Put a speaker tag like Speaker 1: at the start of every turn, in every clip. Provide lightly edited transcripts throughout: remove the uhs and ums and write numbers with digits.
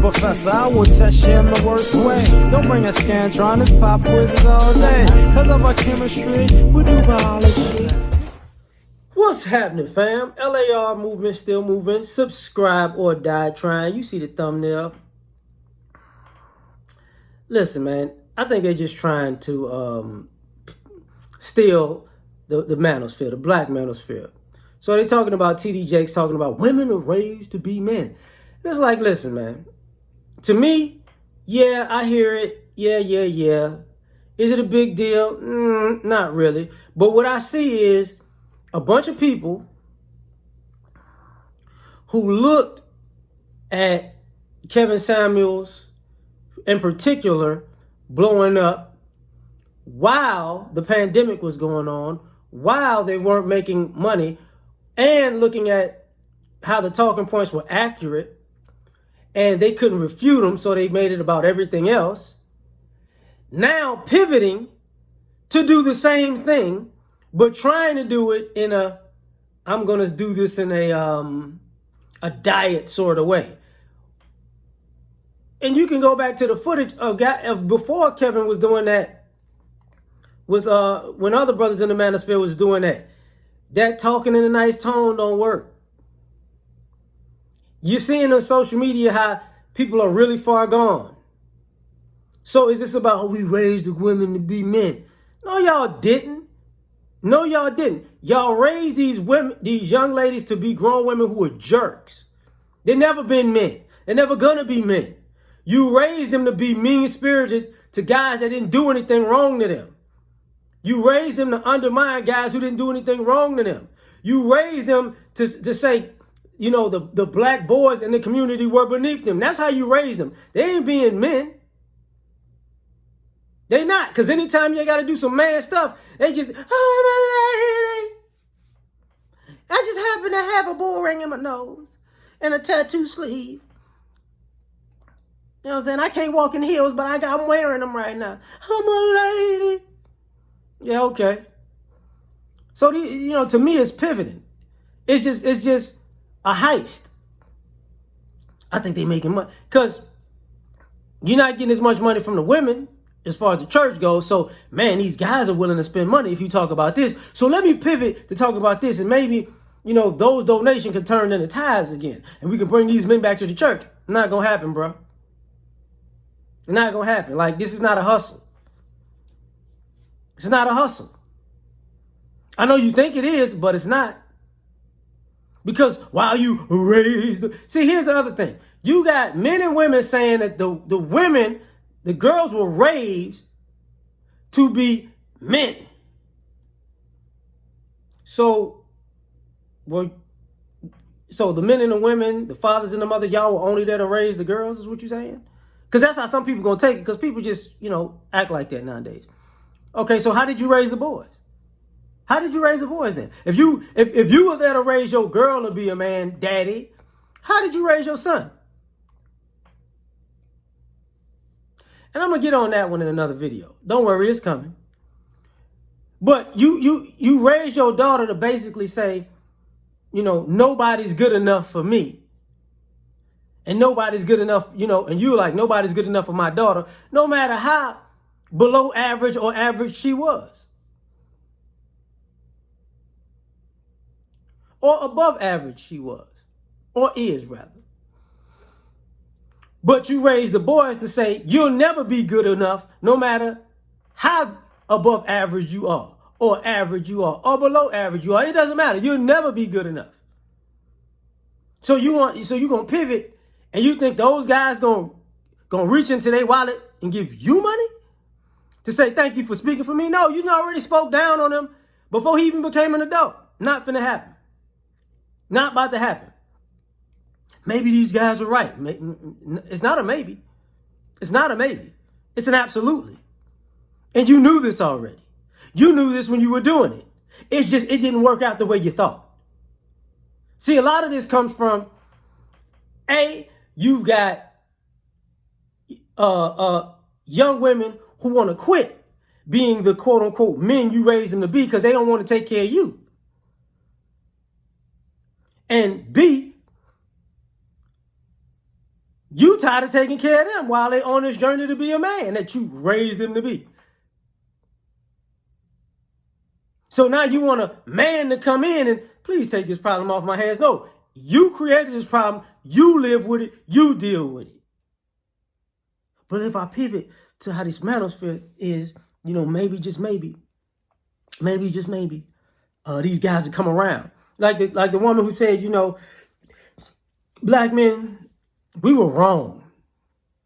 Speaker 1: professor, I will test you in the worst way. Don't bring a Scantron, pop quizzes all day. Cause of our chemistry, we do biology.
Speaker 2: What's happening, fam? L.A.R. movement still moving. Subscribe or die trying. You see the thumbnail. Listen, man, I think they're just trying to steal the manosphere, the black manosphere. So they're talking about T.D. Jakes talking about women are raised to be men. It's like, listen, man. To me, yeah, I hear it. Yeah. Is it a big deal? Not really. But what I see is a bunch of people who looked at Kevin Samuels in particular blowing up while the pandemic was going on, while they weren't making money, and looking at how the talking points were accurate and they couldn't refute them, so they made it about everything else. Now pivoting to do the same thing, but trying to do it in I'm going to do this in a diet sort of way. And you can go back to the footage of before Kevin was doing that with when other brothers in the Manosphere was doing that. That talking in a nice tone don't work. You're seeing on social media how people are really far gone. So is this about, we raised the women to be men? No, y'all didn't. No, y'all didn't. Y'all raised these women, these young ladies to be grown women who are jerks. They've never been men. They're never gonna be men. You raised them to be mean-spirited to guys that didn't do anything wrong to them. You raised them to undermine guys who didn't do anything wrong to them. You raised them to say, you know, the black boys in the community were beneath them. That's how you raised them. They ain't being men. They not. Because anytime you got to do some man stuff, they just, oh, my lady. I just happen to have a bull ring in my nose and a tattoo sleeve. You know what I'm saying? I can't walk in heels, but I'm wearing them right now. I'm a lady. Yeah, okay. So, you know, to me, it's pivoting. It's just a heist. I think they making money because you're not getting as much money from the women as far as the church goes. So, man, these guys are willing to spend money if you talk about this. So let me pivot to talk about this, and maybe, you know, those donations can turn into tithes again, and we can bring these men back to the church. Not gonna happen, bro. Not gonna happen. Like, this is not a hustle. It's not a hustle. I know you think it is, but it's not. Because while you raised... See, here's the other thing. You got men and women saying that the women, the girls were raised to be men. So the men and the women, the fathers and the mothers, y'all were only there to raise the girls, is what you're saying? Because that's how some people going to take it, because people just, you know, act like that nowadays. Okay, so how did you raise the boys? How did you raise the boys then? If you were there to raise your girl to be a man, daddy, how did you raise your son? And I'm going to get on that one in another video. Don't worry, it's coming. But you raised your daughter to basically say, you know, nobody's good enough for me. And nobody's good enough, you know, and you like, nobody's good enough for my daughter, no matter how below average or average she was. Or above average she was. Or is, rather. But you raise the boys to say, you'll never be good enough, no matter how above average you are, or average you are, or below average you are. It doesn't matter. You'll never be good enough. So you're gonna pivot, and you think those guys gonna reach into their wallet and give you money to say thank you for speaking for me? No, you already spoke down on him before he even became an adult. Not finna happen. Not about to happen. Maybe these guys are right. It's not a maybe. It's not a maybe. It's an absolutely. And you knew this already. You knew this when you were doing it. It's just, it didn't work out the way you thought. See, a lot of this comes from, you've got young women who want to quit being the quote unquote men you raised them to be because they don't want to take care of you. And B, You tired of taking care of them while they on this journey to be a man that you raised them to be. So now you want a man to come in and please take this problem off my hands. No, you created this problem. You live with it. You deal with it. But if I pivot to how this manosphere is, maybe, just maybe, these guys will come around. Like the woman who said, black men, we were wrong.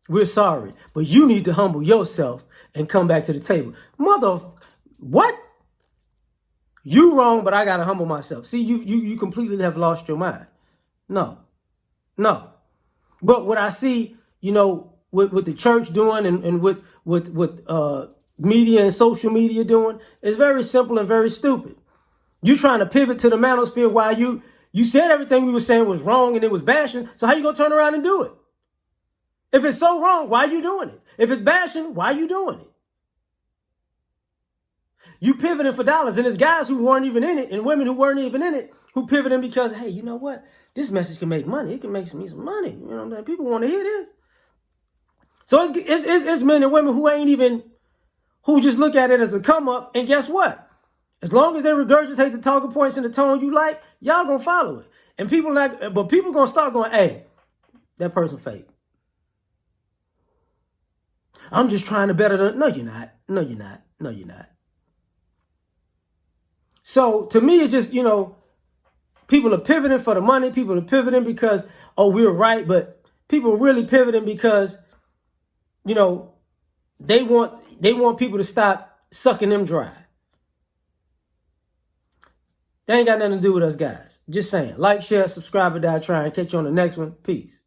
Speaker 2: We're sorry. But you need to humble yourself and come back to the table. Mother, what? You wrong, but I got to humble myself. See, you completely have lost your mind. No. But what I see, with the church doing and with media and social media doing is very simple and very stupid. You trying to pivot to the manosphere while you said everything we were saying was wrong and it was bashing. So how you going to turn around and do it? If it's so wrong, why are you doing it? If it's bashing, why are you doing it? You pivoting for dollars, and there's guys who weren't even in it and women who weren't even in it who pivoting because, hey, you know what? This message can make money. It can make me some money. You know what I'm saying? People want to hear this. So it's men and women who just look at it as a come up, and guess what? As long as they regurgitate the talking points in the tone you like, y'all gonna follow it. And people gonna start going, hey, that person fake. I'm just trying to better them. No, you're not. No, you're not. No, you're not. So to me, it's just, people are pivoting for the money. People are pivoting because, oh, we're right. But people are really pivoting because, they want people to stop sucking them dry. They ain't got nothing to do with us guys. Just saying. Like, share, subscribe, or die trying. Catch you on the next one. Peace.